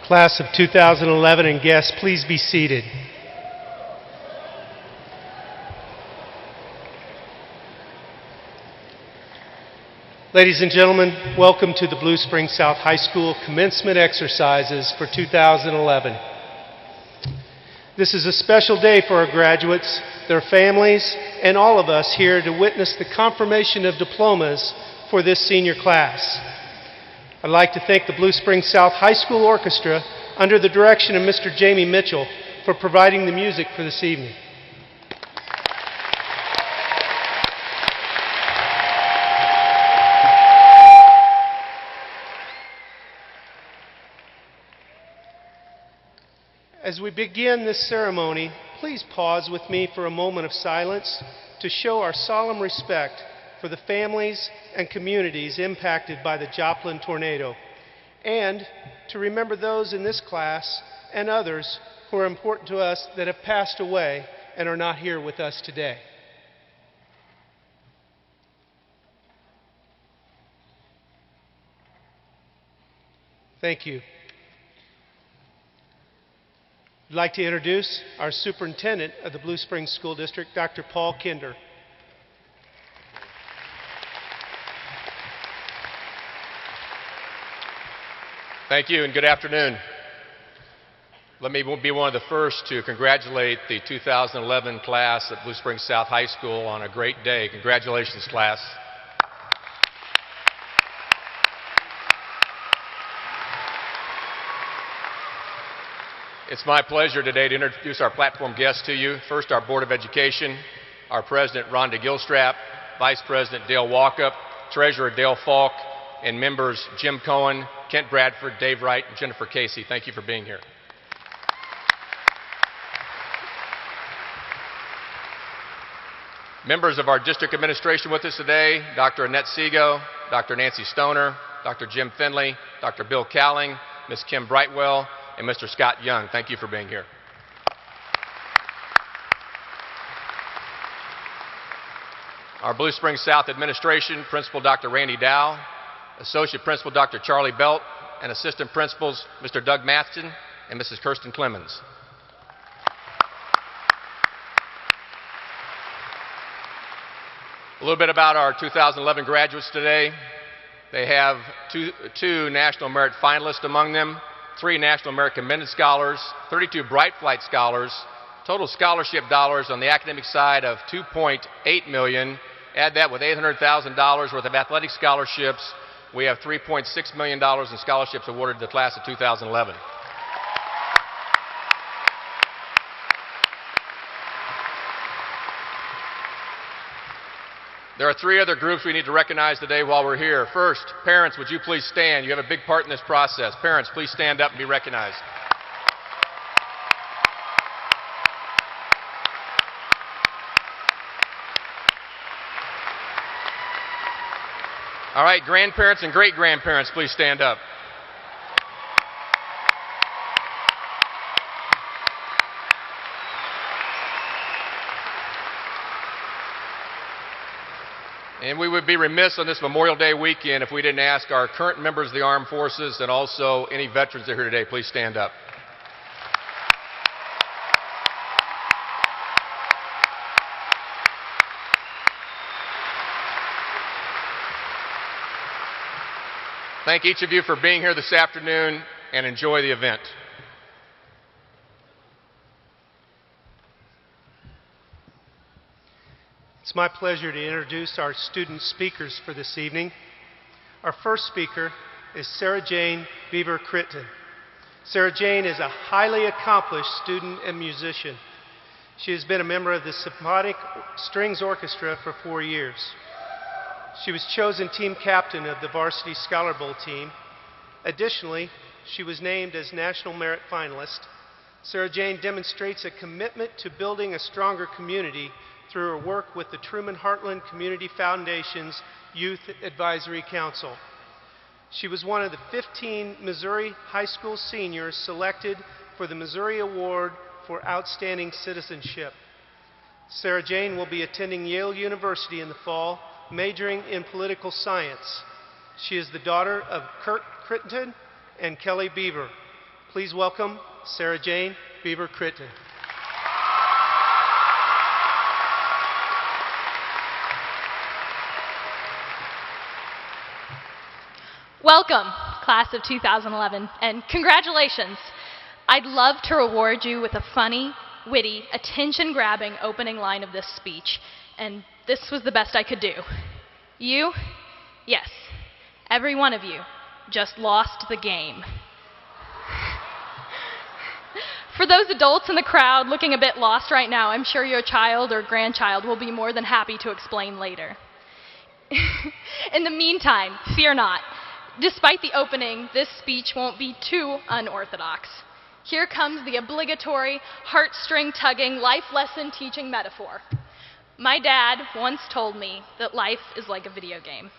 Class of 2011 and guests, please be seated. Ladies and gentlemen, welcome to the Blue Springs South High School commencement exercises for 2011. This is a special day for our graduates, their families, and all of us here to witness the confirmation of diplomas for this senior class. I'd like to thank the Blue Springs South High School Orchestra under the direction of Mr. Jamie Mitchell for providing the music for this evening. As we begin this ceremony, please pause with me for a moment of silence to show our solemn respect for the families and communities impacted by the Joplin tornado, and to remember those in this class and others who are important to us that have passed away and are not here with us today. Thank you. I'd like to introduce our superintendent of the Blue Springs School District, Dr. Paul Kinder. Thank you and good afternoon. Let me be one of the first to congratulate the 2011 class at Blue Springs South High School on a great day. Congratulations, class. It's my pleasure today to introduce our platform guests to you. First, our Board of Education, our President, Rhonda Gilstrap, Vice President, Dale Walkup, Treasurer, Dale Falk, and members Jim Cohen, Kent Bradford, Dave Wright, and Jennifer Casey. Thank you for being here. Members of our district administration with us today, Dr. Annette Seago, Dr. Nancy Stoner, Dr. Jim Finley, Dr. Bill Cowling, Ms. Kim Brightwell, and Mr. Scott Young. Thank you for being here. Our Blue Springs South administration, Principal Dr. Randy Dow, Associate Principal Dr. Charlie Belt, and Assistant Principals Mr. Doug Mathson and Mrs. Kirsten Clemens. A little bit about our 2011 graduates today. They have two National Merit finalists among them, 3 National Merit Commended Scholars, 32 Bright Flight Scholars, total scholarship dollars on the academic side of $2.8 million. Add that with $800,000 worth of athletic scholarships. We have $3.6 million in scholarships awarded to the class of 2011. There are 3 other groups we need to recognize today while we're here. First, parents, would you please stand? You have a big part in this process. Parents, please stand up and be recognized. All right, grandparents and great-grandparents, please stand up. And we would be remiss on this Memorial Day weekend if we didn't ask our current members of the armed forces and also any veterans that are here today, please stand up. Thank each of you for being here this afternoon and enjoy the event. It's my pleasure to introduce our student speakers for this evening. Our first speaker is Sarah Jane Beaver Critton. Sarah Jane is a highly accomplished student and musician. She has been a member of the Symphonic Strings Orchestra for 4 years. She was chosen team captain of the Varsity Scholar Bowl team. Additionally, she was named as National Merit Finalist. Sarah Jane demonstrates a commitment to building a stronger community through her work with the Truman Heartland Community Foundation's Youth Advisory Council. She was one of the 15 Missouri high school seniors selected for the Missouri Award for Outstanding Citizenship. Sarah Jane will be attending Yale University in the fall, majoring in political science. She is the daughter of Kurt Critton and Kelly Beaver. Please welcome Sarah Jane Beaver Critton. Welcome, class of 2011, and congratulations. I'd love to reward you with a funny, witty, attention-grabbing opening line of this speech, and this was the best I could do. You, yes, every one of you, just lost the game. For those adults in the crowd looking a bit lost right now, I'm sure your child or grandchild will be more than happy to explain later. In the meantime, fear not. Despite the opening, this speech won't be too unorthodox. Here comes the obligatory, heartstring-tugging, life lesson-teaching metaphor. My dad once told me that life is like a video game.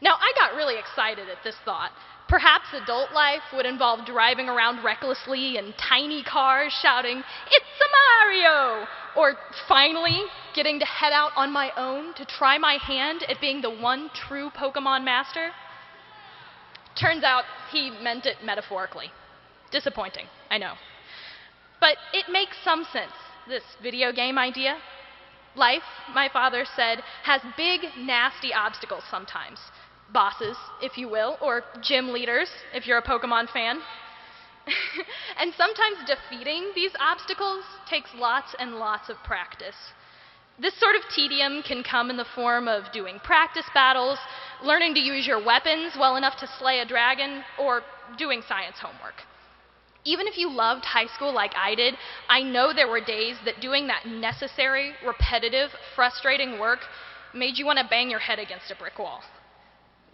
Now, I got really excited at this thought. Perhaps adult life would involve driving around recklessly in tiny cars shouting, "It's a Mario!" Or finally, getting to head out on my own to try my hand at being the one true Pokemon master. Turns out he meant it metaphorically. Disappointing, I know. But it makes some sense, this video game idea. Life, my father said, has big, nasty obstacles sometimes. Bosses, if you will, or gym leaders, if you're a Pokemon fan. And sometimes defeating these obstacles takes lots and lots of practice. This sort of tedium can come in the form of doing practice battles, learning to use your weapons well enough to slay a dragon, or doing science homework. Even if you loved high school like I did, I know there were days that doing that necessary, repetitive, frustrating work made you want to bang your head against a brick wall.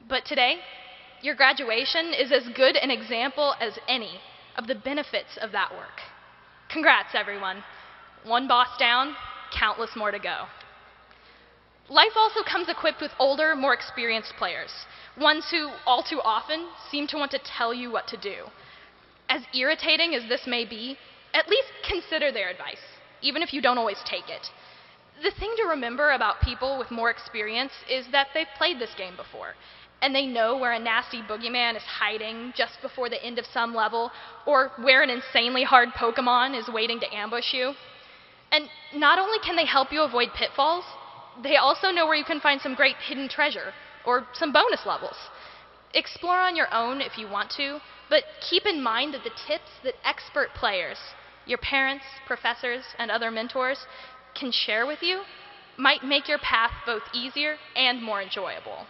But today, your graduation is as good an example as any of the benefits of that work. Congrats, everyone. One boss down, countless more to go. Life also comes equipped with older, more experienced players, ones who, all too often, seem to want to tell you what to do. As irritating as this may be, at least consider their advice, even if you don't always take it. The thing to remember about people with more experience is that they've played this game before, and they know where a nasty boogeyman is hiding just before the end of some level, or where an insanely hard Pokemon is waiting to ambush you. And not only can they help you avoid pitfalls, they also know where you can find some great hidden treasure, or some bonus levels. Explore on your own if you want to, but keep in mind that the tips that expert players, your parents, professors, and other mentors can share with you might make your path both easier and more enjoyable.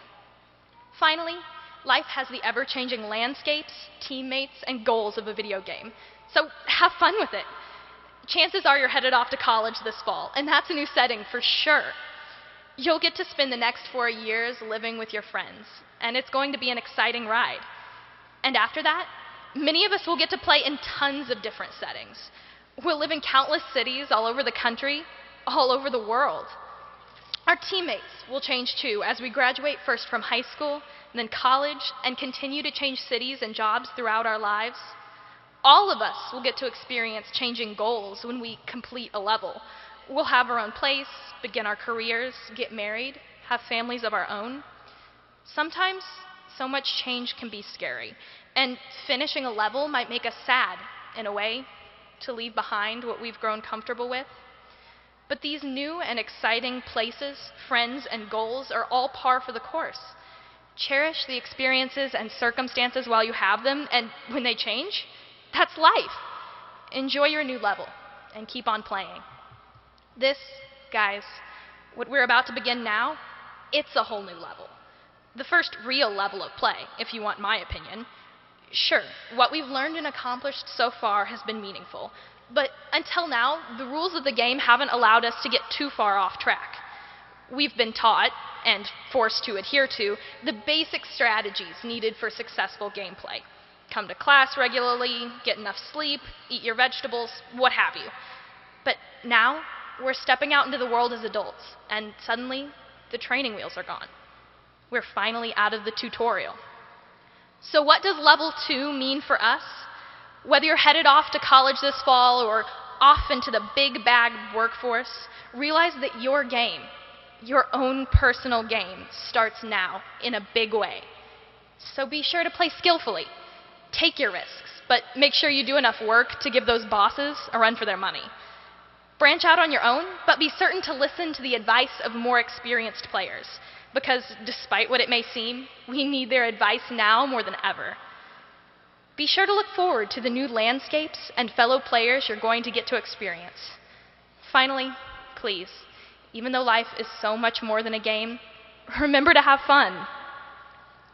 Finally, life has the ever-changing landscapes, teammates, and goals of a video game, so have fun with it. Chances are you're headed off to college this fall, and that's a new setting for sure. You'll get to spend the next 4 years living with your friends, and it's going to be an exciting ride. And after that, many of us will get to play in tons of different settings. We'll live in countless cities all over the country, all over the world. Our teammates will change too as we graduate first from high school, then college, and continue to change cities and jobs throughout our lives. All of us will get to experience changing goals when we complete a level. We'll have our own place, begin our careers, get married, have families of our own. Sometimes, so much change can be scary, and finishing a level might make us sad, in a way, to leave behind what we've grown comfortable with. But these new and exciting places, friends, and goals are all par for the course. Cherish the experiences and circumstances while you have them, and when they change, that's life. Enjoy your new level, and keep on playing. This, guys, what we're about to begin now, it's a whole new level. The first real level of play, if you want my opinion. Sure, what we've learned and accomplished so far has been meaningful, but until now, the rules of the game haven't allowed us to get too far off track. We've been taught, and forced to adhere to, the basic strategies needed for successful gameplay. Come to class regularly, get enough sleep, eat your vegetables, what have you. But now, we're stepping out into the world as adults, and suddenly, the training wheels are gone. We're finally out of the tutorial. So what does level 2 mean for us? Whether you're headed off to college this fall or off into the big bag workforce, realize that your game, your own personal game, starts now in a big way. So be sure to play skillfully. Take your risks, but make sure you do enough work to give those bosses a run for their money. Branch out on your own, but be certain to listen to the advice of more experienced players, because despite what it may seem, we need their advice now more than ever. Be sure to look forward to the new landscapes and fellow players you're going to get to experience. Finally, please, even though life is so much more than a game, remember to have fun.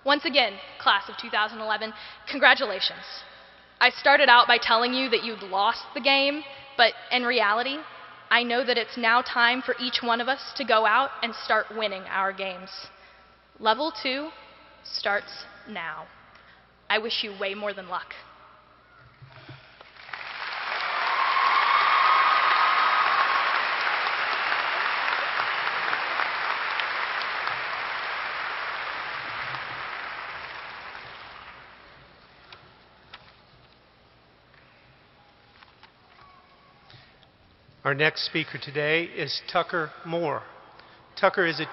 Once again, class of 2011, congratulations. I started out by telling you that you'd lost the game, but in reality, I know that it's now time for each one of us to go out and start winning our games. Level 2 starts now. I wish you way more than luck. Our next speaker today is Tucker Moore. Tucker is a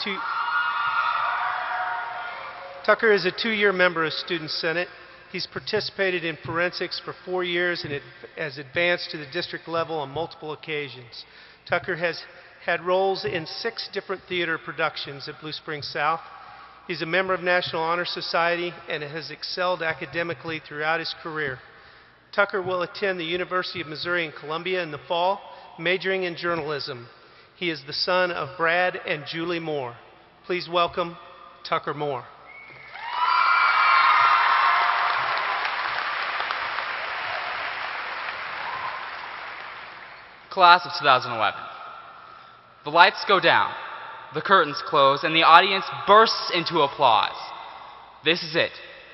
Tucker is a 2-year member of Student Senate. He's participated in forensics for 4 years and has advanced to the district level on multiple occasions. Tucker has had roles in 6 different theater productions at Blue Springs South. He's a member of National Honor Society and has excelled academically throughout his career. Tucker will attend the University of Missouri in Columbia in the fall, majoring in journalism. He is the son of Brad and Julie Moore. Please welcome Tucker Moore. Class of 2011. The lights go down, the curtains close, and the audience bursts into applause. This is it,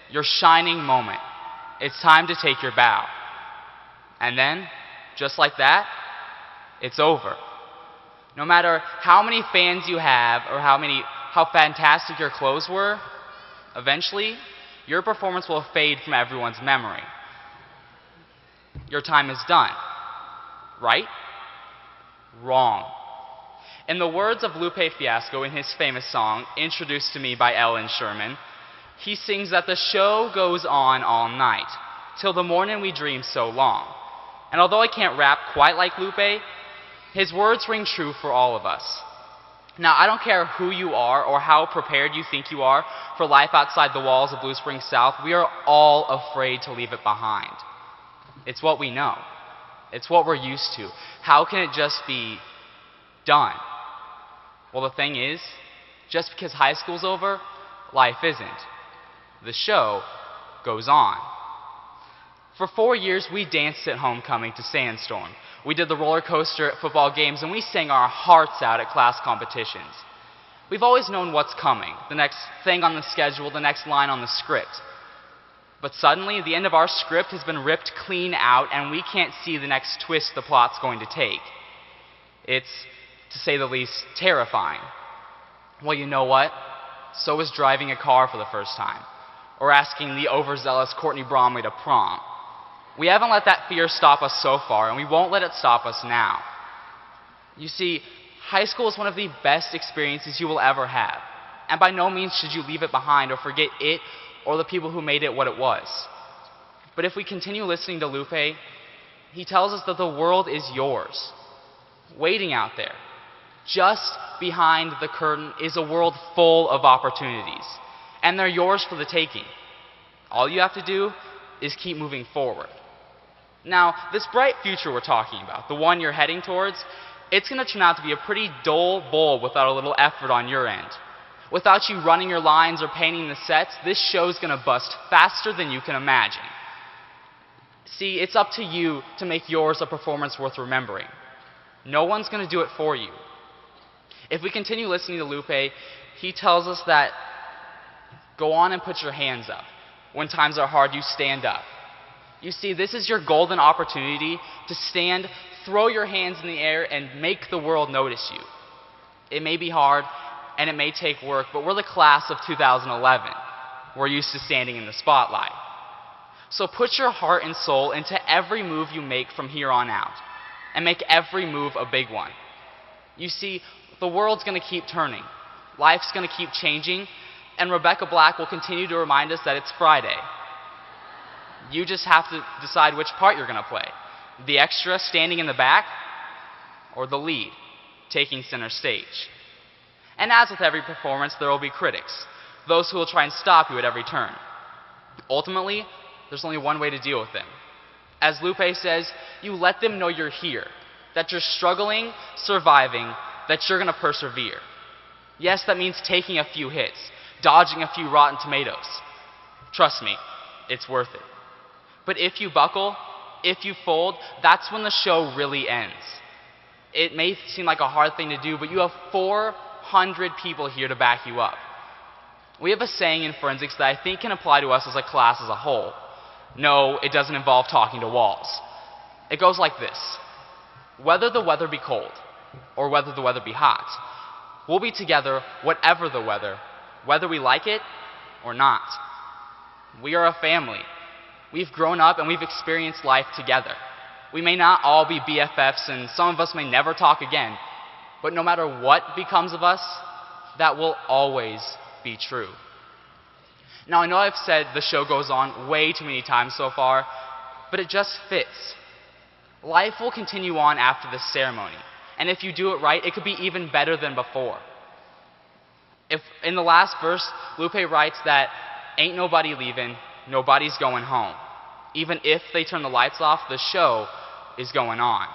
your shining moment. It's time to take your bow. And then, just like that, it's over. No matter how many fans you have or how fantastic your clothes were, eventually, your performance will fade from everyone's memory. Your time is done, right? Wrong. In the words of Lupe Fiasco in his famous song, Introduced to Me by Ellen Sherman, he sings that the show goes on all night, till the morning we dream so long. And although I can't rap quite like Lupe, his words ring true for all of us. Now, I don't care who you are or how prepared you think you are for life outside the walls of Blue Springs South, we are all afraid to leave it behind. It's what we know. It's what we're used to. How can it just be done? Well, the thing is, just because high school's over, life isn't. The show goes on. For 4 years, we danced at homecoming to Sandstorm. We did the roller coaster at football games, and we sang our hearts out at class competitions. We've always known what's coming, the next thing on the schedule, the next line on the script. But suddenly, the end of our script has been ripped clean out, and we can't see the next twist the plot's going to take. It's, to say the least, terrifying. Well, you know what? So is driving a car for the first time, or asking the overzealous Courtney Bromley to prom. We haven't let that fear stop us so far, and we won't let it stop us now. You see, high school is one of the best experiences you will ever have, and by no means should you leave it behind or forget it or the people who made it what it was. But if we continue listening to Lupe, he tells us that the world is yours, waiting out there. Just behind the curtain is a world full of opportunities, and they're yours for the taking. All you have to do is keep moving forward. Now, this bright future we're talking about, the one you're heading towards, it's going to turn out to be a pretty dull bowl without a little effort on your end. Without you running your lines or painting the sets, this show's going to bust faster than you can imagine. See, it's up to you to make yours a performance worth remembering. No one's going to do it for you. If we continue listening to Lupe, he tells us that go on and put your hands up. When times are hard, you stand up. You see, this is your golden opportunity to stand, throw your hands in the air, and make the world notice you. It may be hard, and it may take work, but we're the class of 2011. We're used to standing in the spotlight. So put your heart and soul into every move you make from here on out, and make every move a big one. You see, the world's going to keep turning. Life's going to keep changing, and Rebecca Black will continue to remind us that it's Friday. You just have to decide which part you're going to play. The extra standing in the back, or the lead, taking center stage. And as with every performance, there will be critics, those who will try and stop you at every turn. Ultimately, there's only one way to deal with them. As Lupe says, you let them know you're here, that you're struggling, surviving, that you're going to persevere. Yes, that means taking a few hits, dodging a few rotten tomatoes. Trust me, it's worth it. But if you buckle, if you fold, that's when the show really ends. It may seem like a hard thing to do, but you have 400 people here to back you up. We have a saying in forensics that I think can apply to us as a class as a whole. No, it doesn't involve talking to walls. It goes like this. Whether the weather be cold, or whether the weather be hot, we'll be together whatever the weather, whether we like it or not. We are a family. We've grown up and we've experienced life together. We may not all be BFFs, and some of us may never talk again, but no matter what becomes of us, that will always be true. Now, I know I've said the show goes on way too many times so far, but it just fits. Life will continue on after this ceremony, and if you do it right, it could be even better than before. If in the last verse, Lupe writes that ain't nobody leaving, nobody's going home. Even if they turn the lights off, the show is going on.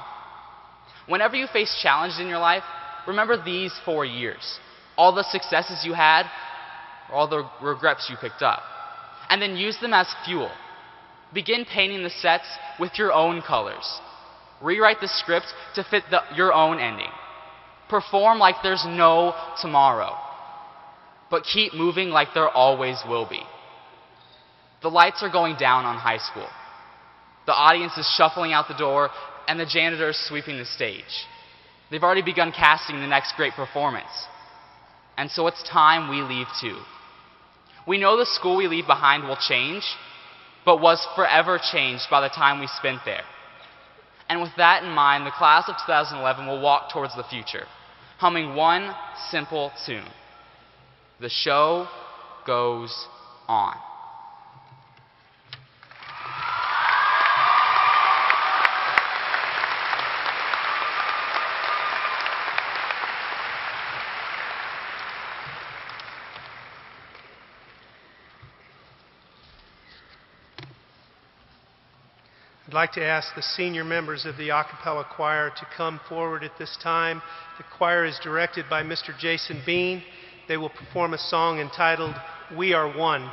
Whenever you face challenges in your life, remember these 4 years. All the successes you had, all the regrets you picked up. And then use them as fuel. Begin painting the sets with your own colors. Rewrite the script to fit your own ending. Perform like there's no tomorrow. But keep moving like there always will be. The lights are going down on high school. The audience is shuffling out the door, and the janitor is sweeping the stage. They've already begun casting the next great performance. And so it's time we leave too. We know the school we leave behind will change, but was forever changed by the time we spent there. And with that in mind, the class of 2011 will walk towards the future, humming one simple tune. The show goes on. I'd like to ask the senior members of the a cappella choir to come forward at this time. The choir is directed by Mr. Jason Bean. They will perform a song entitled, "We Are One."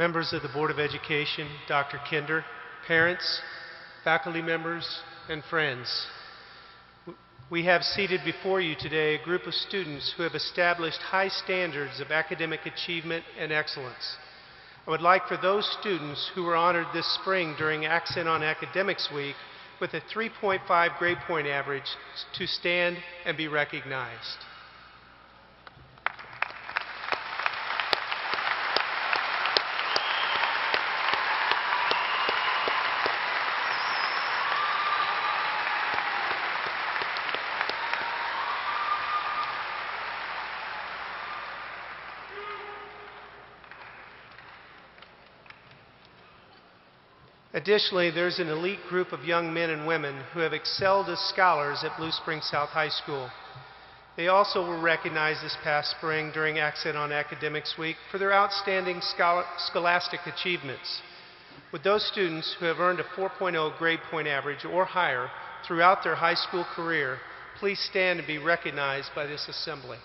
members of the Board of Education, Dr. Kinder, parents, faculty members, and friends. We have seated before you today a group of students who have established high standards of academic achievement and excellence. I would like for those students who were honored this spring during Accent on Academics Week with a 3.5 grade point average to stand and be recognized. Additionally, there's an elite group of young men and women who have excelled as scholars at Blue Springs South High School. They also were recognized this past spring during Accent on Academics Week for their outstanding scholastic achievements. With those students who have earned a 4.0 grade point average or higher throughout their high school career, please stand and be recognized by this assembly.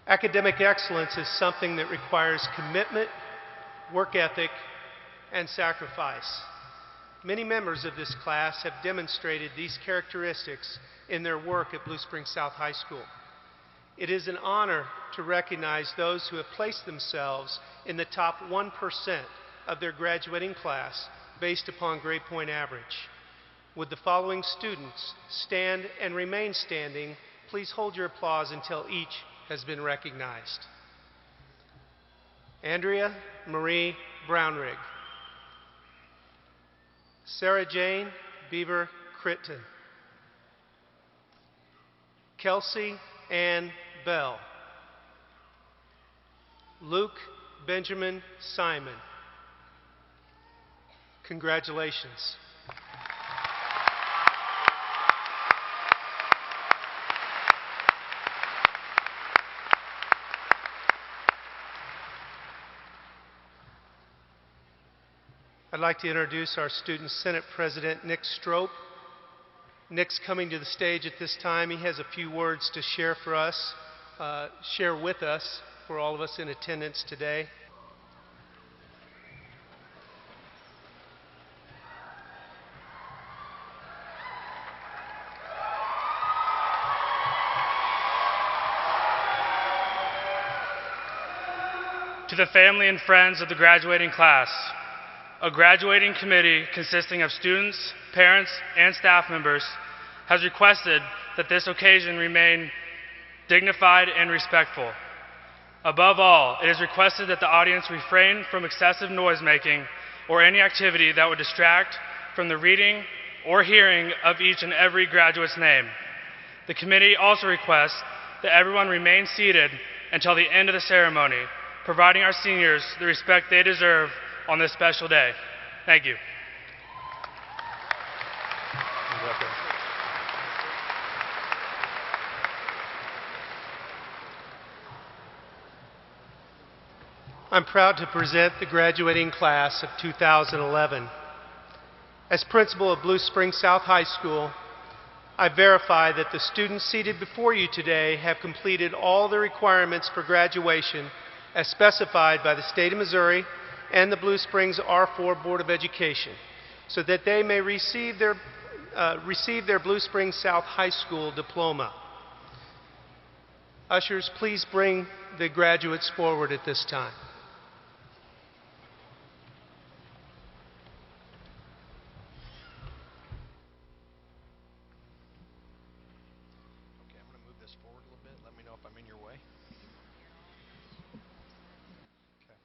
Academic excellence is something that requires commitment, work ethic, and sacrifice. Many members of this class have demonstrated these characteristics in their work at Blue Springs South High School. It is an honor to recognize those who have placed themselves in the top 1% of their graduating class based upon grade point average. Would the following students stand and remain standing? Please hold your applause until each has been recognized. Andrea Marie Brownrigg. Sarah Jane Beaver Critton. Kelsey Ann Bell. Luke Benjamin Simon. Congratulations. I'd like to introduce our Student Senate President, Nick Strope. Nick's coming to the stage at this time. He has a few words to share with us, for all of us in attendance today. To the family and friends of the graduating class, a graduating committee consisting of students, parents, and staff members has requested that this occasion remain dignified and respectful. Above all, it is requested that the audience refrain from excessive noise-making or any activity that would distract from the reading or hearing of each and every graduate's name. The committee also requests that everyone remain seated until the end of the ceremony, providing our seniors the respect they deserve on this special day. Thank you. I'm proud to present the graduating class of 2011. As principal of Blue Springs South High School, I verify that the students seated before you today have completed all the requirements for graduation as specified by the state of Missouri and the Blue Springs R4 Board of Education, so that they may receive their Blue Springs South High School diploma. Ushers, please bring the graduates forward at this time. Okay, I'm going to move this forward a little bit. Let me know if I'm in your way. Okay.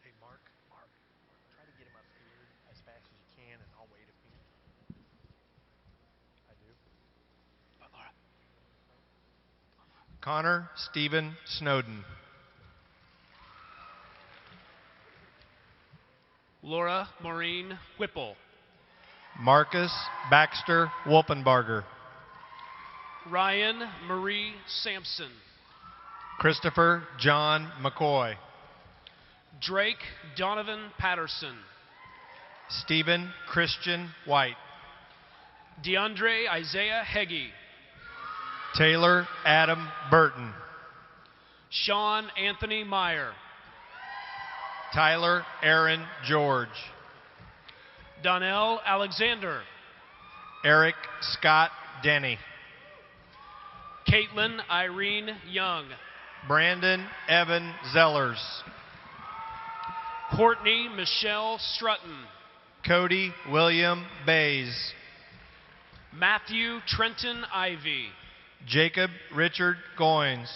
Hey, Mark, try to get him up here as fast as you can, and I'll wait a few. I do. Laura. Connor Stephen Snowden. Laura Maureen Whipple. Marcus Baxter Wolpenbarger. Ryan Marie Sampson. Christopher John McCoy. Drake Donovan Patterson. Stephen Christian White. DeAndre Isaiah Heggie. Taylor Adam Burton. Sean Anthony Meyer. Tyler Aaron George. Donnell Alexander. Eric Scott Denny. Caitlin Irene Young. Brandon Evan Zellers. Courtney Michelle Strutton. Cody William Bays. Matthew Trenton Ivy. Jacob Richard Goins.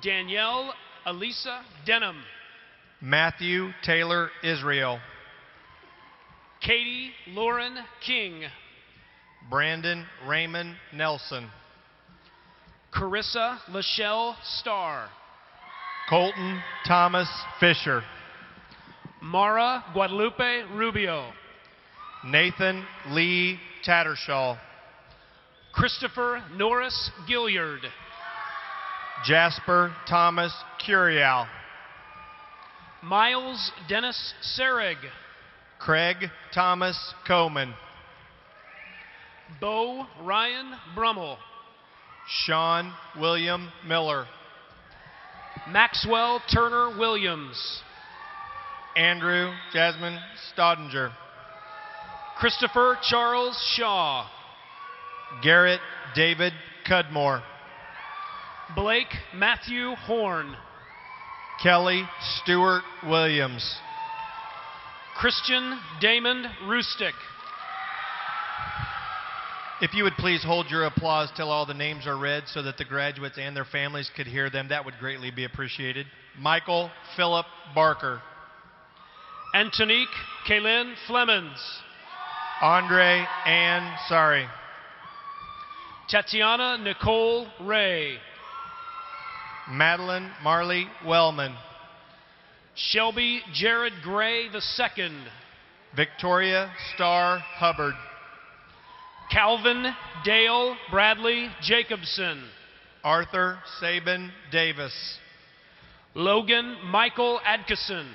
Danielle Elisa Denham. Matthew Taylor Israel. Katie Lauren King. Brandon Raymond Nelson. Carissa Lachelle Starr. Colton Thomas Fisher. Mara Guadalupe Rubio. Nathan Lee Tattershaw. Christopher Norris Gilliard. Jasper Thomas Curial. Miles Dennis Serig. Craig Thomas Coleman. Bo Ryan Brummel. Sean William Miller. Maxwell Turner Williams. Andrew Jasmine Staudinger. Christopher Charles Shaw. Garrett David Cudmore. Blake Matthew Horn. Kelly Stewart Williams. Christian Damon Rustick. If you would please hold your applause till all the names are read so that the graduates and their families could hear them, that would greatly be appreciated. Michael Philip Barker. Antonique Kaylin Flemons. Andre Ann Sorry. Tatiana Nicole Ray. Madeline Marley Wellman. Shelby Jared Gray II. Victoria Starr Hubbard. Calvin Dale Bradley Jacobson. Arthur Sabin Davis. Logan Michael Adkison.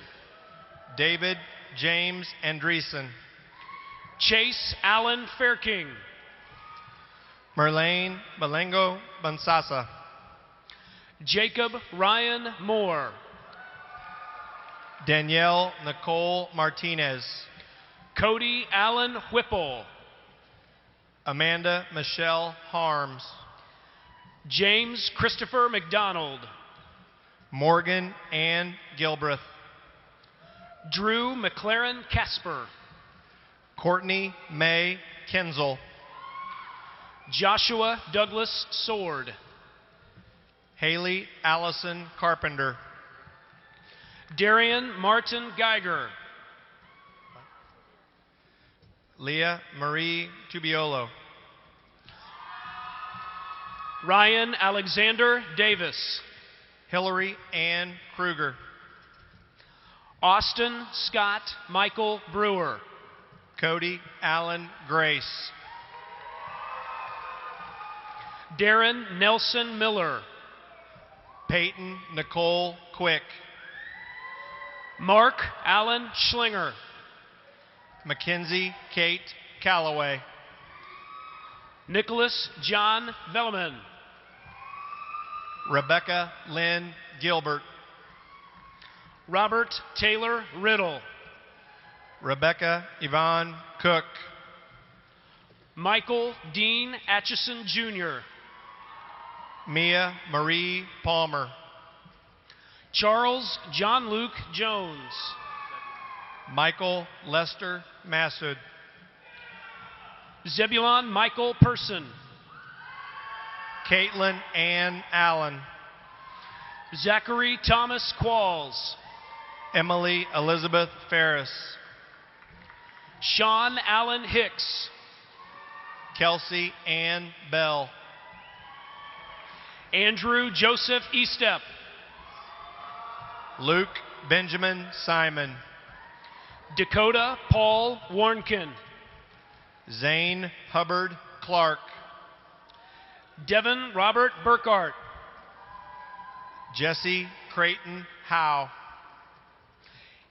David James Andreessen. Chase Allen Fairking. Merlane Balengo Bansasa. Jacob Ryan Moore. Danielle Nicole Martinez. Cody Allen Whipple. Amanda Michelle Harms. James Christopher McDonald. Morgan Ann Gilbreth. Drew McLaren Casper. Courtney May Kinzel. Joshua Douglas Sword. Haley Allison Carpenter. Darian Martin Geiger. Leah Marie Tubiolo. Ryan Alexander Davis. Hillary Ann Kruger. Austin Scott Michael Brewer. Cody Allen Grace. Darren Nelson Miller. Peyton Nicole Quick. Mark Allen Schlinger. Mackenzie Kate Calloway. Nicholas John Velleman. Rebecca Lynn Gilbert. Robert Taylor Riddle. Rebecca Yvonne Cook. Michael Dean Atchison Jr. Mia Marie Palmer. Charles John Luke Jones. Michael Lester Massoud. Zebulon Michael Person. Caitlin Ann Allen. Zachary Thomas Qualls. Emily Elizabeth Ferris. Sean Allen Hicks. Kelsey Ann Bell. Andrew Joseph Estep. Luke Benjamin Simon. Dakota Paul Warnkin. Zane Hubbard Clark. Devin Robert Burkhart. Jesse Creighton Howe.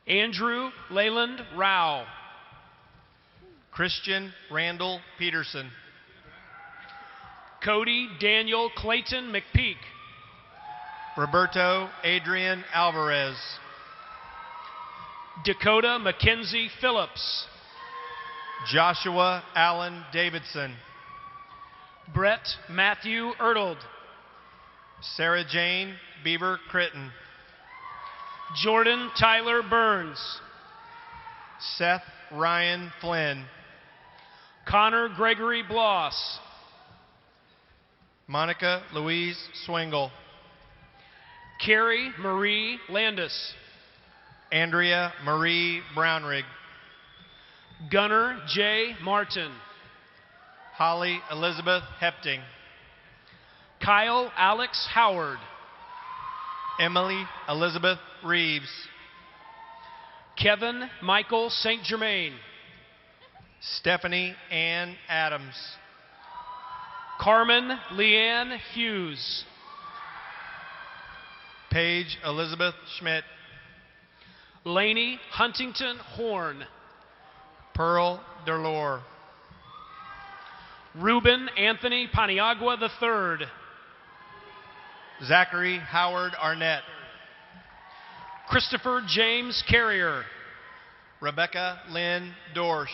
Andrew Leyland Rao. Christian Randall Peterson. Cody Daniel Clayton McPeak. Roberto Adrian Alvarez. Dakota Mackenzie Phillips. Joshua Allen Davidson. Brett Matthew Ertld. Sarah Jane Beaver Critton. Jordan Tyler Burns. Seth Ryan Flynn. Connor Gregory Bloss. Monica Louise Swingle. Carrie Marie Landis. Andrea Marie Brownrigg. Gunnar J. Martin. Holly Elizabeth Hepting. Kyle Alex Howard. Emily Elizabeth Reeves. Kevin Michael St. Germain. Stephanie Ann Adams. Carmen Leanne Hughes. Paige Elizabeth Schmidt. Laney Huntington Horn. Pearl Derlore. Ruben Anthony Paniagua III. Zachary Howard Arnett. Christopher James Carrier. Rebecca Lynn Dorsch.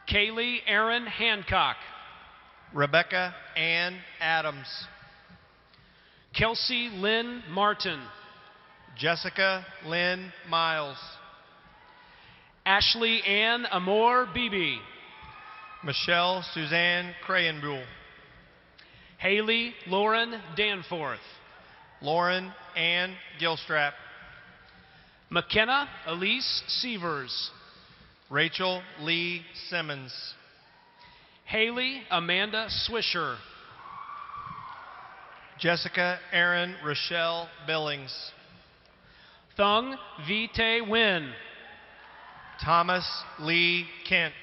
Kaylee Aaron Hancock. Rebecca Ann Adams. Kelsey Lynn Martin. Jessica Lynn Miles. Ashley Ann Amor Beebe. Michelle Suzanne Crayenbuhl. Haley Lauren Danforth. Lauren Ann Gilstrap. McKenna Elise Severs. Rachel Lee Simmons. Haley Amanda Swisher. Jessica Erin Rochelle Billings. Thung Vite Win. Thomas Lee Kent.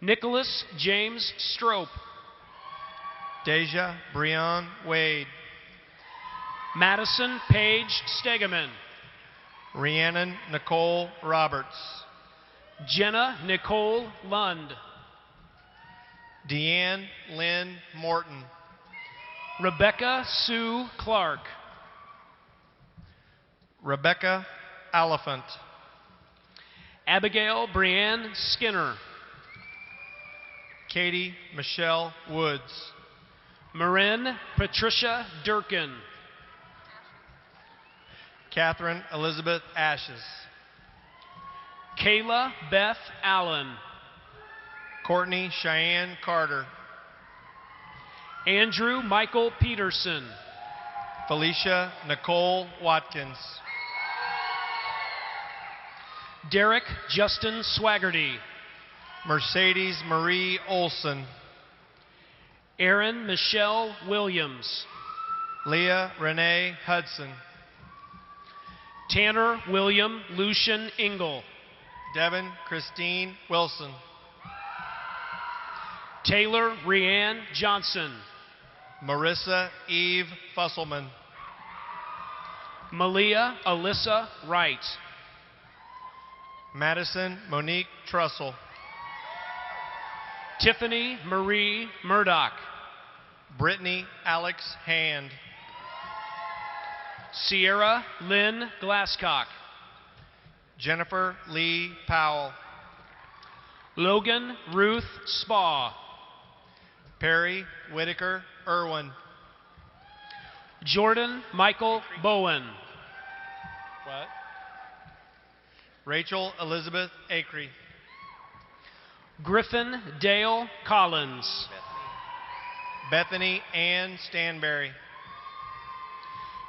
Nicholas James Strope. Deja Breon Wade. Madison Paige Stegeman. Rhiannon Nicole Roberts. Jenna Nicole Lund. Deanne Lynn Morton. Rebecca Sue Clark. Rebecca Oliphant. Abigail Brianne Skinner. Katie Michelle Woods. Marin Patricia Durkin. Catherine Elizabeth Ashes. Kayla Beth Allen. Courtney Cheyenne Carter. Andrew Michael Peterson. Felicia Nicole Watkins. Derek Justin Swaggerty. Mercedes Marie Olson. Erin Michelle Williams. Leah Renee Hudson. Tanner William Lucian Engel. Devin Christine Wilson. Taylor Rianne Johnson. Marissa Eve Fusselman. Malia Alyssa Wright. Madison Monique Trussell. Tiffany Marie Murdoch. Brittany Alex Hand. Sierra Lynn Glasscock. Jennifer Lee Powell. Logan Ruth Spa. Perry Whitaker Irwin. Jordan Michael Bowen. What? Rachel Elizabeth Acree. Griffin Dale Collins. Bethany Ann Stanberry.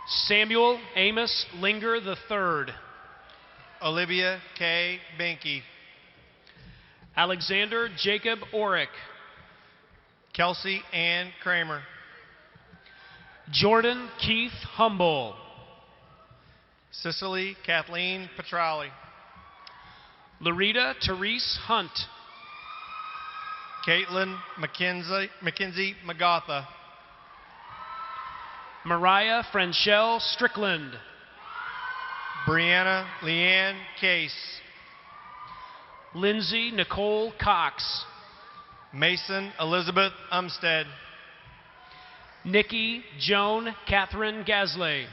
Samuel Amos Linger III. Olivia K. Binky. Alexander Jacob Orick. Kelsey Ann Kramer. Jordan Keith Humble. Cicely Kathleen Petrali. Larita Therese Hunt. Caitlin Mackenzie McGotha. Mariah Franchelle Strickland. Brianna Leanne Case. Lindsay Nicole Cox. Mason Elizabeth Umstead. Nikki Joan Catherine Gasley.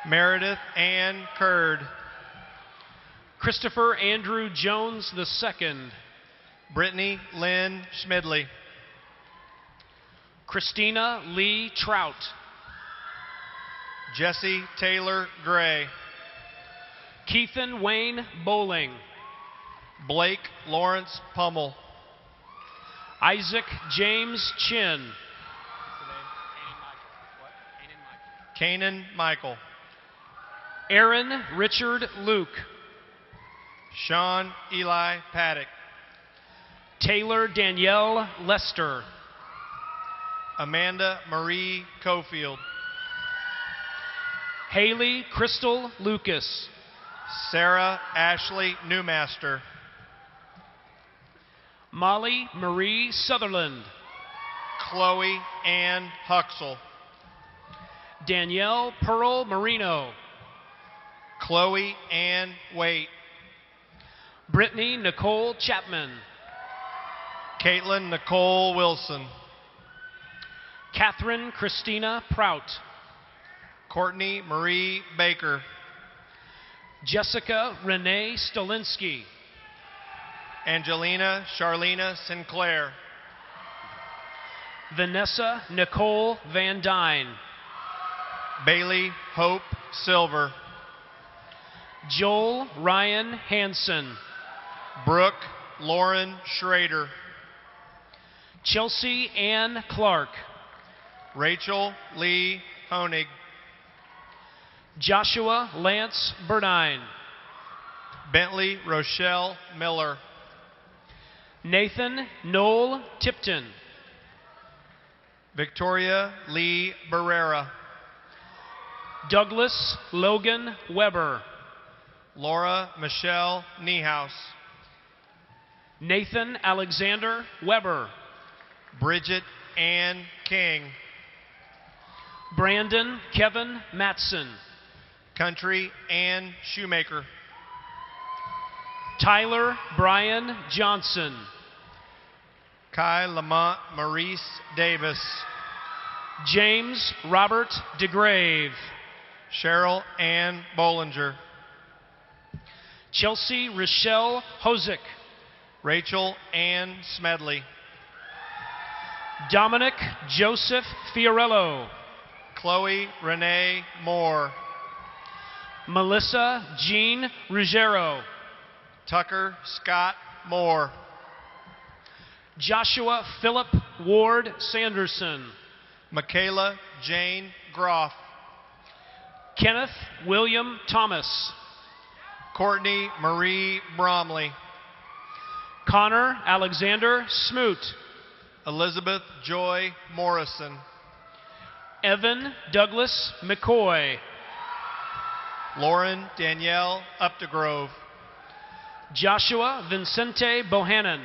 Meredith Ann Curd. Christopher Andrew Jones II. Brittany Lynn Schmidley. Christina Lee Trout. Jesse Taylor Gray. Keithan Wayne Bowling. Blake Lawrence Pummel. Isaac James Chin. Kanan Michael. Aaron Richard Luke. Sean Eli Paddock. Taylor Danielle Lester. Amanda Marie Cofield. Haley Crystal Lucas. Sarah Ashley Newmaster. Molly Marie Sutherland. Chloe Ann Huxell. Danielle Pearl Marino. Chloe Ann Waite. Brittany Nicole Chapman. Caitlin Nicole Wilson. Catherine Christina Prout. Courtney Marie Baker. Jessica Renee Stolinsky. Angelina Charlena Sinclair. Vanessa Nicole Van Dyne. Bailey Hope Silver. Joel Ryan Hansen. Brooke Lauren Schrader. Chelsea Ann Clark. Rachel Lee Honig. Joshua Lance Burdine. Bentley Rochelle Miller. Nathan Noel Tipton. Victoria Lee Barrera. Douglas Logan Weber. Laura Michelle Niehaus. Nathan Alexander Weber. Bridget Ann King. Brandon Kevin Matson. Country Ann Shoemaker. Tyler Brian Johnson. Kai Lamont Maurice Davis. James Robert DeGrave. Cheryl Ann Bollinger. Chelsea Rochelle Hosick. Rachel Ann Smedley. Dominic Joseph Fiorello. Chloe Renee Moore. Melissa Jean Ruggiero. Tucker Scott Moore. Joshua Philip Ward Sanderson. Michaela Jane Groff. Kenneth William Thomas. Courtney Marie Bromley. Connor Alexander Smoot. Elizabeth Joy Morrison. Evan Douglas McCoy. Lauren Danielle Updegrove. Joshua Vincente Bohannon.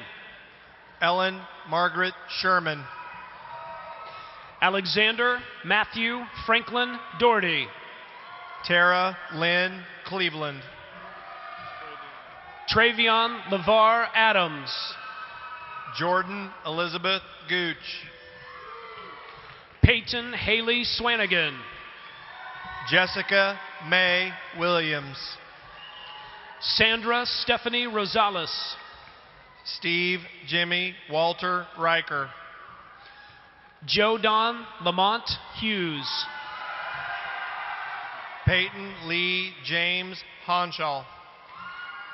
Ellen Margaret Sherman. Alexander Matthew Franklin Doherty. Tara Lynn Cleveland. Travion LeVar Adams. Jordan Elizabeth Gooch. Peyton Haley Swanigan. Jessica May Williams. Sandra Stephanie Rosales. Steve Jimmy Walter Riker. Joe Don Lamont Hughes. Peyton Lee James Honshaw.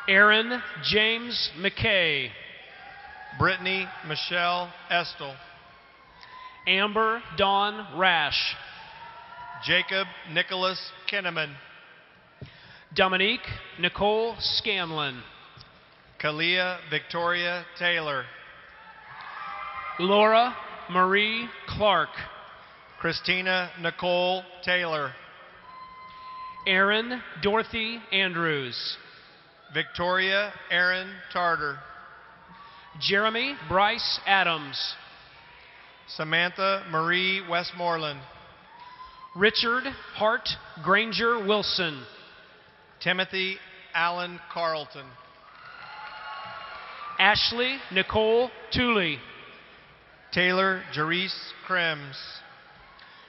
Aaron James McKay. Brittany Michelle Estel. Amber Dawn Rash. Jacob Nicholas Kinneman. Dominique Nicole Scanlon. Kalia Victoria Taylor. Laura Marie Clark. Christina Nicole Taylor. Erin Dorothy Andrews. Victoria Aaron Tarter. Jeremy Bryce Adams. Samantha Marie Westmoreland. Richard Hart Granger Wilson. Timothy Allen Carlton. Ashley Nicole Tooley. Taylor Jerice Krems.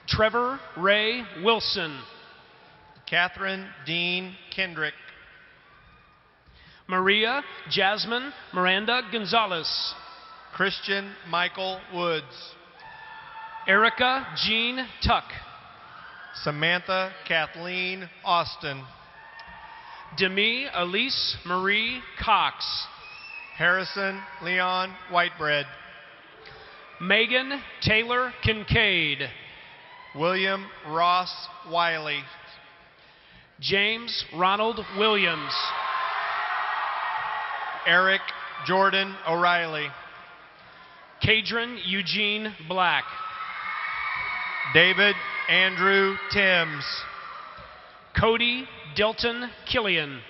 Trevor Ray Wilson. Catherine Dean Kendrick. Maria Jasmine Miranda Gonzalez. Christian Michael Woods. Erica Jean Tuck. Samantha Kathleen Austin. Demi Elise Marie Cox. Harrison Leon Whitebread. Megan Taylor Kincaid. William Ross Wiley. James Ronald Williams. Eric Jordan O'Reilly. Cadron Eugene Black. David Andrew Timms. Cody Delton Killian.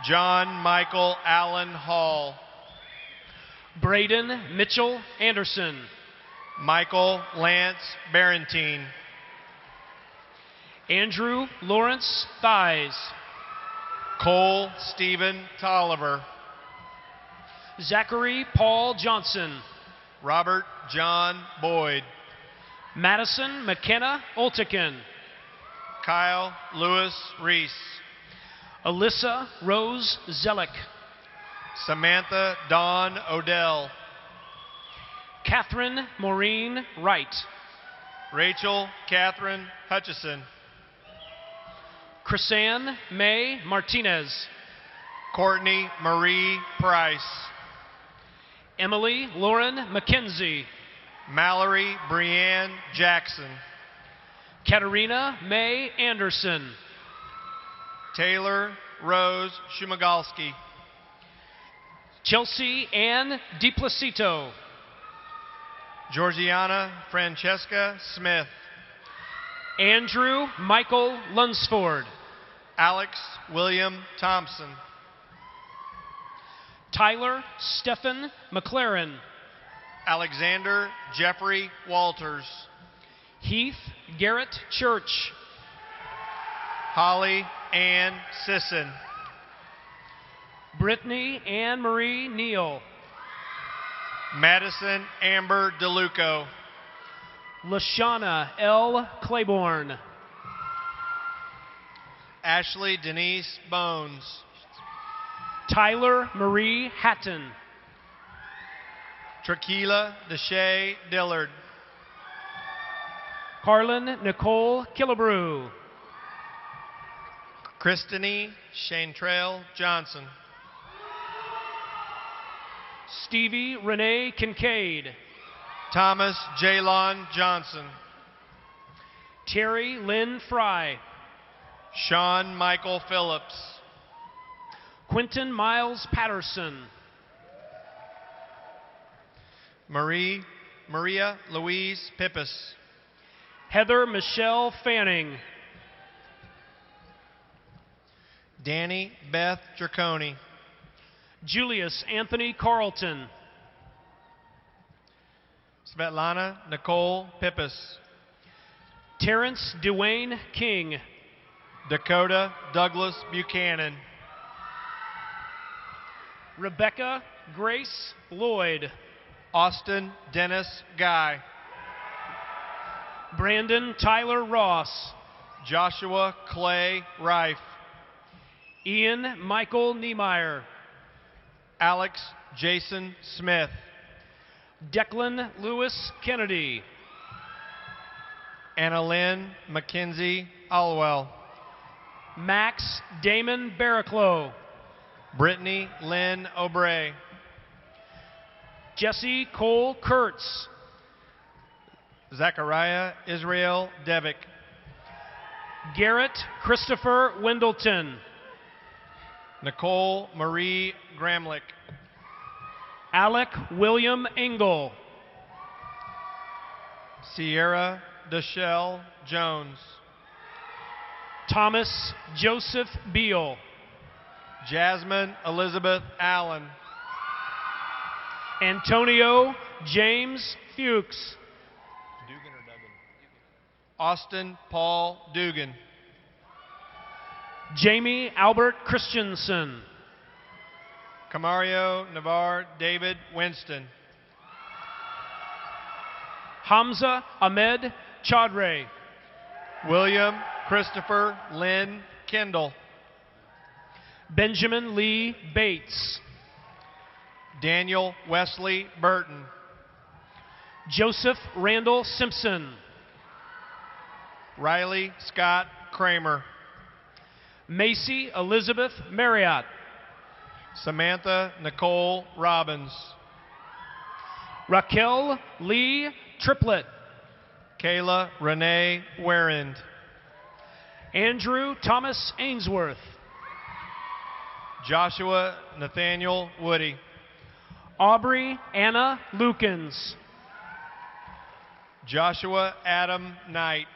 John Michael Allen Hall. Braden Mitchell Anderson. Michael Lance Barentine. Andrew Lawrence Thies. Cole Stephen Tolliver. Zachary Paul Johnson. Robert John Boyd. Madison McKenna Oltekin. Kyle Lewis Reese. Alyssa Rose Zellick. Samantha Dawn Odell. Catherine Maureen Wright. Rachel Catherine Hutchison. Chrisanne May Martinez. Courtney Marie Price. Emily Lauren McKenzie. Mallory Brianne Jackson. Katerina May Anderson. Taylor Rose Shumagalski. Chelsea Ann DiPlacido. Georgiana Francesca Smith. Andrew Michael Lunsford. Alex William Thompson. Tyler Stephen McLaren. Alexander Jeffrey Walters. Heath Garrett Church. Holly Ann Sisson. Brittany Ann Marie Neal. Madison Amber DeLuco. Lashana L. Claiborne. Ashley Denise Bones. Tyler Marie Hatton. Traquila Deshay Dillard. Carlin Nicole Killebrew. Christine Chantrell Johnson. Stevie Renee Kincaid. Thomas Jalon Johnson. Terry Lynn Fry. Sean Michael Phillips. Quentin Miles Patterson. Maria Louise Pippis. Heather Michelle Fanning. Danny Beth Draconi. Julius Anthony Carlton. Svetlana Nicole Pippis. Terrence Dwayne King. Dakota Douglas Buchanan. Rebecca Grace Lloyd. Austin Dennis Guy. Brandon Tyler Ross. Joshua Clay Rife. Ian Michael Niemeyer. Alex Jason Smith. Declan Lewis Kennedy. Annalyn Mackenzie Alwell. Max Damon Barraclough. Brittany Lynn O'Bray. Jesse Cole Kurtz. Zachariah Israel Devick. Garrett Christopher Wendleton. Nicole Marie Gramlich. Alec William Engel. Sierra Deshelle Jones. Thomas Joseph Beal. Jasmine Elizabeth Allen. Antonio James Fuchs. Austin Paul Dugan. Jamie Albert Christensen. Camario Navar David Winston. Hamza Ahmed Chaudhry. William Christopher Lynn Kendall. Benjamin Lee Bates. Daniel Wesley Burton. Joseph Randall Simpson. Riley Scott Kramer. Macy Elizabeth Marriott. Samantha Nicole Robbins. Raquel Lee Triplett. Kayla Renee Warend. Andrew Thomas Ainsworth. Joshua Nathaniel Woody. Aubrey Anna Lukens. Joshua Adam Knight.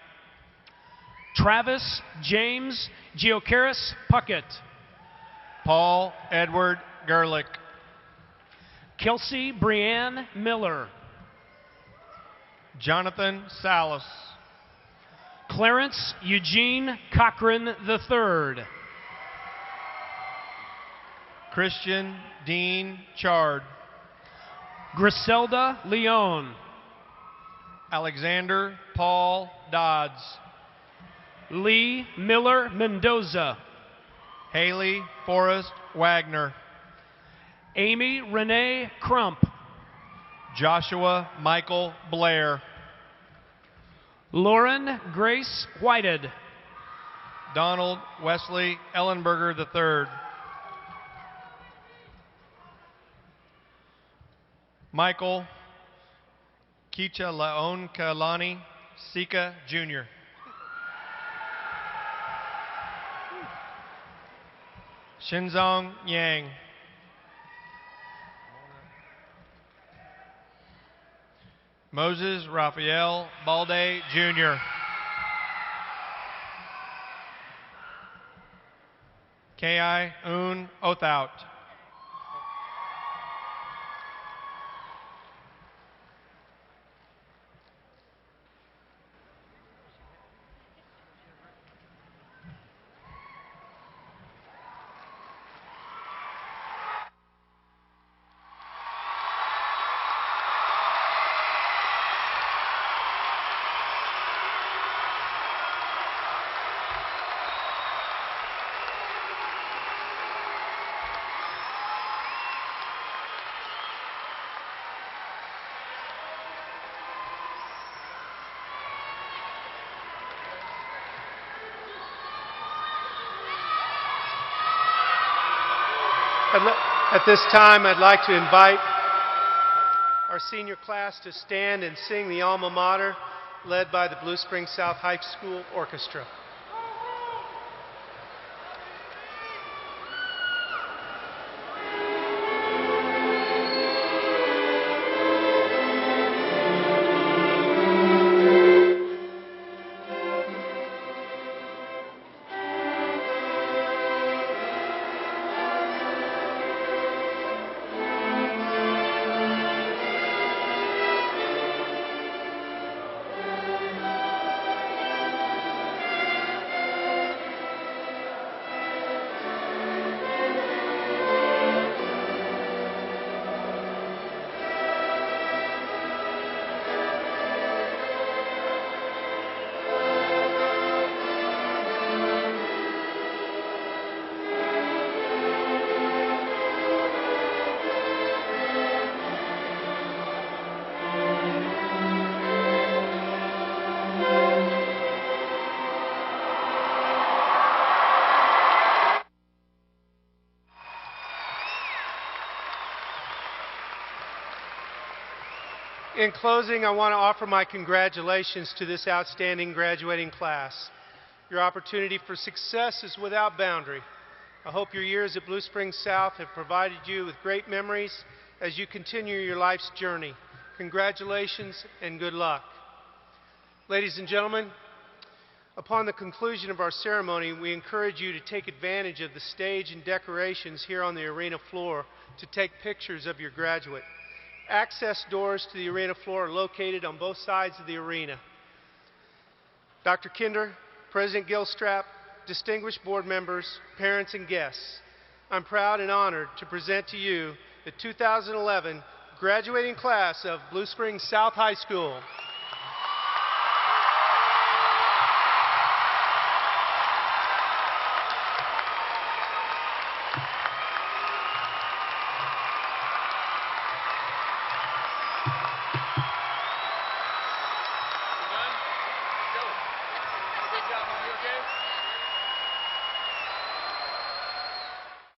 Travis James Geocaris Puckett. Paul Edward Gerlich. Kelsey Brianne Miller. Jonathan Salas. Clarence Eugene Cochran III. Christian Dean Chard. Griselda Leone. Alexander Paul Dodds. Lee Miller Mendoza. Haley Forrest Wagner. Amy Renee Crump. Joshua Michael Blair. Lauren Grace Whited. Donald Wesley Ellenberger III. Michael Kichalaonkalani Sika Jr. Shinzong Yang. Moses Raphael Balde Jr. K.I. Un Othout. At this time, I'd like to invite our senior class to stand and sing the alma mater, led by the Blue Springs South High School Orchestra. In closing, I want to offer my congratulations to this outstanding graduating class. Your opportunity for success is without boundary. I hope your years at Blue Springs South have provided you with great memories as you continue your life's journey. Congratulations and good luck. Ladies and gentlemen, upon the conclusion of our ceremony, we encourage you to take advantage of the stage and decorations here on the arena floor to take pictures of your graduate. Access doors to the arena floor are located on both sides of the arena. Dr. Kinder, President Gilstrap, distinguished board members, parents, and guests, I'm proud and honored to present to you the 2011 graduating class of Blue Springs South High School.